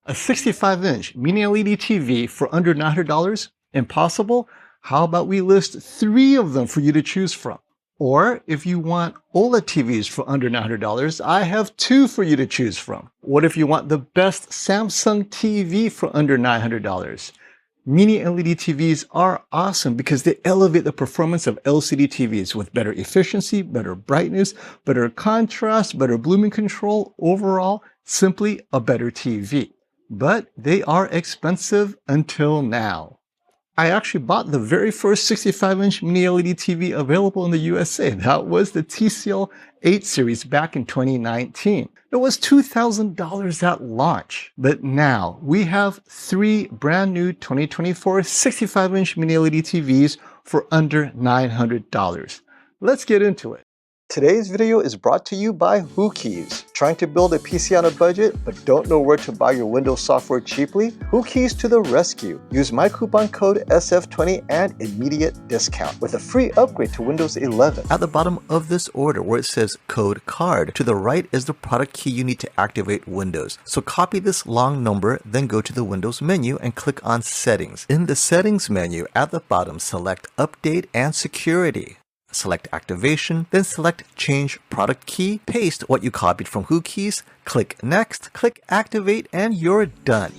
A 65-inch mini-LED TV for under $900? Impossible? How about we list 3 of them for you to choose from? Or if you want OLED TVs for under $900, I have 2 for you to choose from. What if you want the best Samsung TV for under $900? Mini LED TVs are awesome because they elevate the performance of LCD TVs with better efficiency, better brightness, better contrast, better blooming control. Overall, simply a better TV. But they are expensive until now. I actually bought the very first 65-inch mini LED TV available in the USA. That was the TCL 8 series back in 2019. It was $2,000 at launch. But now we have 3 brand new 2024 65-inch mini LED TVs for under $900. Let's get into it. Today's video is brought to you by WhoKeys. Trying to build a PC on a budget but don't know where to buy your Windows software cheaply? WhoKeys to the rescue. Use my coupon code SF20 and immediate discount with a free upgrade to Windows 11. At the bottom of this order where it says code card, to the right is the product key you need to activate Windows. So copy this long number, then go to the Windows menu and click on Settings. In the Settings menu at the bottom, select Update and Security. Select Activation, then select Change Product Key, paste what you copied from WhoKeys, click Next, click Activate, and you're done.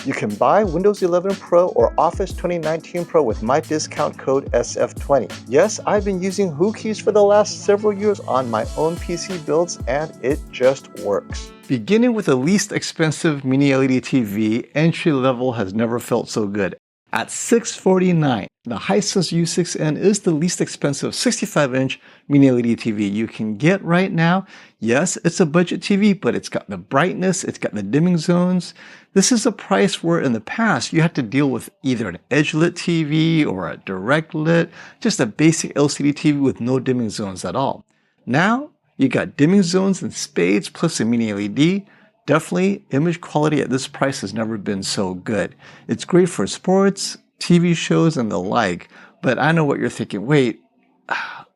You can buy Windows 11 Pro or Office 2019 Pro with my discount code SF20. Yes, I've been using WhoKeys for the last several years on my own PC builds and it just works. Beginning with the least expensive mini LED TV, entry level has never felt so good. At $649, the Hisense U6N is the least expensive 65-inch mini LED TV you can get right now. Yes, it's a budget TV, but it's got the brightness, it's got the dimming zones. This is a price where in the past you had to deal with either an edge-lit TV or a direct-lit, just a basic LCD TV with no dimming zones at all. Now, you got dimming zones in spades plus a mini LED. Definitely, image quality at this price has never been so good. It's great for sports, TV shows, and the like, but I know what you're thinking. Wait,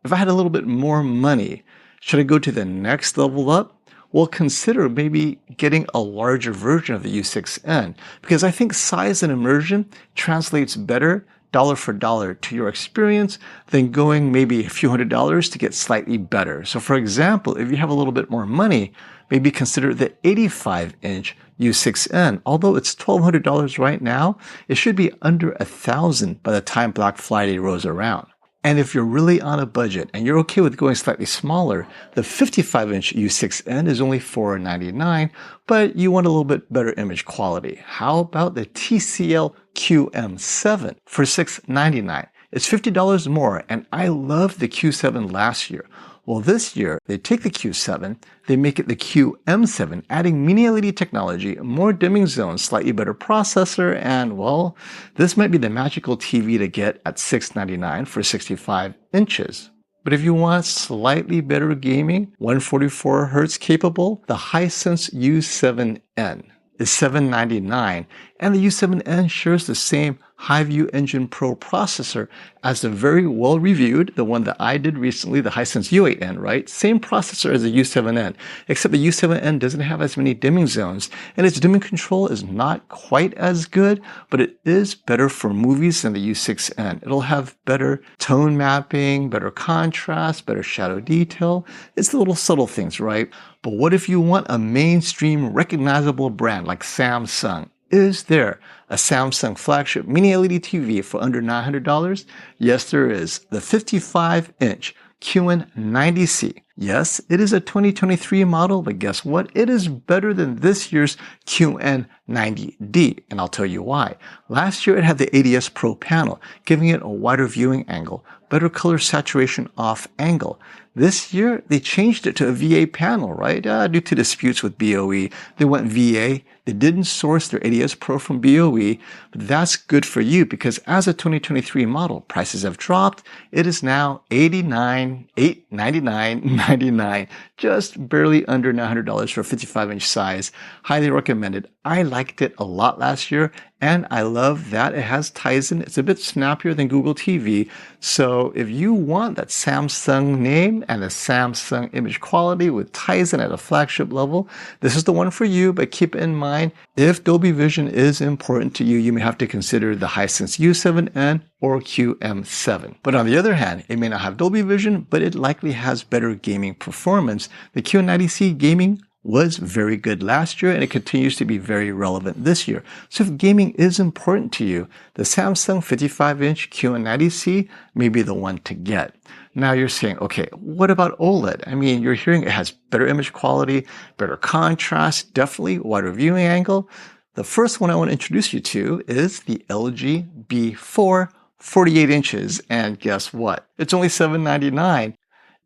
if I had a little bit more money, should I go to the next level up? Well, consider maybe getting a larger version of the U6N, because I think size and immersion translates better dollar for dollar to your experience than going maybe a few $100s to get slightly better. So for example, if you have a little bit more money, maybe consider the 85-inch U6N. Although it's $1,200 right now, it should be under $1,000 by the time Black Friday rolls around. And if you're really on a budget and you're okay with going slightly smaller, the 55-inch U6N is only $499, but you want a little bit better image quality. How about the TCL QM7 for $699? It's $50 more, and I loved the Q7 last year. Well, this year, they take the Q7, they make it the QM7, adding mini LED technology, more dimming zones, slightly better processor, and, well, this might be the magical TV to get at $699 for 65 inches. But if you want slightly better gaming, 144 Hz capable, the Hisense U7N is $799, and the U7N shares the same Highview Engine Pro processor as the very well-reviewed, the one that I did recently, the Hisense U8N, right? Same processor as the U7N, except the U7N doesn't have as many dimming zones, and its dimming control is not quite as good, but it is better for movies than the U6N. It'll have better tone mapping, better contrast, better shadow detail. It's the little subtle things, right? But what if you want a mainstream recognizable brand like Samsung? Is there a Samsung flagship mini LED TV for under $900? Yes, there is. The 55-inch QN90C. Yes, it is a 2023 model, but guess what? It is better than this year's QN90D, and I'll tell you why. Last year, it had the ADS Pro panel, giving it a wider viewing angle, better color saturation off angle. This year, they changed it to a VA panel, right? Due to disputes with BOE, they went VA. They didn't source their ADS Pro from BOE, but that's good for you because as a 2023 model, prices have dropped. It is now $99, $99.99, just barely under $900 for a 55-inch size. Highly recommended. I liked it a lot last year, and I love that it has Tizen. It's a bit snappier than Google TV. So if you want that Samsung name and a Samsung image quality with Tizen at a flagship level, this is the one for you. But keep in mind, if Dolby Vision is important to you, you may have to consider the Hisense U7N or QM7. But on the other hand, it may not have Dolby Vision, but it likely has better gaming performance. The Q90C gaming was very good last year, and it continues to be very relevant this year. So if gaming is important to you, the Samsung 55-inch Q90C may be the one to get. Now you're saying, okay, what about OLED? I mean, you're hearing it has better image quality, better contrast, definitely wider viewing angle. The first one I want to introduce you to is the LG B4 48 inches. And guess what? It's only $799.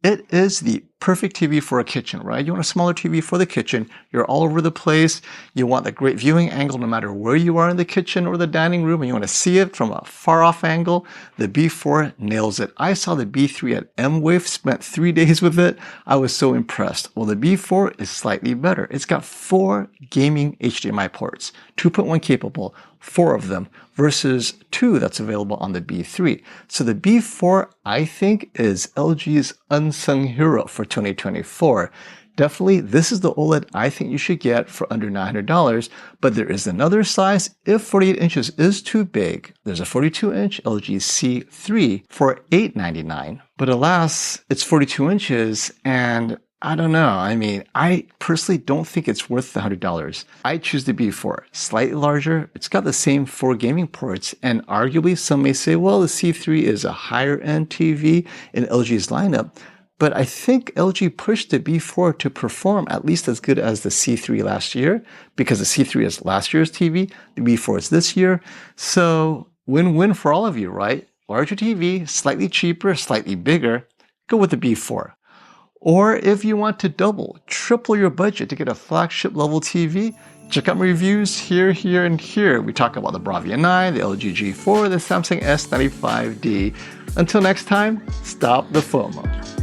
It is the perfect TV for a kitchen, right? You want a smaller TV for the kitchen. You're all over the place. You want the great viewing angle no matter where you are in the kitchen or the dining room, and you want to see it from a far off angle. The B4 nails it. I saw the B3 at M-Wave, spent 3 days with it. I was so impressed. Well, the B4 is slightly better. It's got 4 gaming HDMI ports, 2.1 capable, 4 of them, versus 2 that's available on the B3. So the B4, I think, is LG's unsung hero for 2024. Definitely, this is the OLED I think you should get for under $900, but there is another size. If 48 inches is too big, there's a 42-inch LG C3 for $899. But alas, it's 42 inches, and I don't know. I mean, I personally don't think it's worth the $100. I choose the B4. Slightly larger. It's got the same 4 gaming ports, and arguably some may say, well, the C3 is a higher-end TV in LG's lineup. But I think LG pushed the B4 to perform at least as good as the C3 last year, because the C3 is last year's TV, the B4 is this year. So win-win for all of you, right? Larger TV, slightly cheaper, slightly bigger, go with the B4. Or if you want to double, triple your budget to get a flagship level TV, check out my reviews here, here, and here. We talk about the Bravia 9, the LG G4, the Samsung S95D. Until next time, stop the FOMO.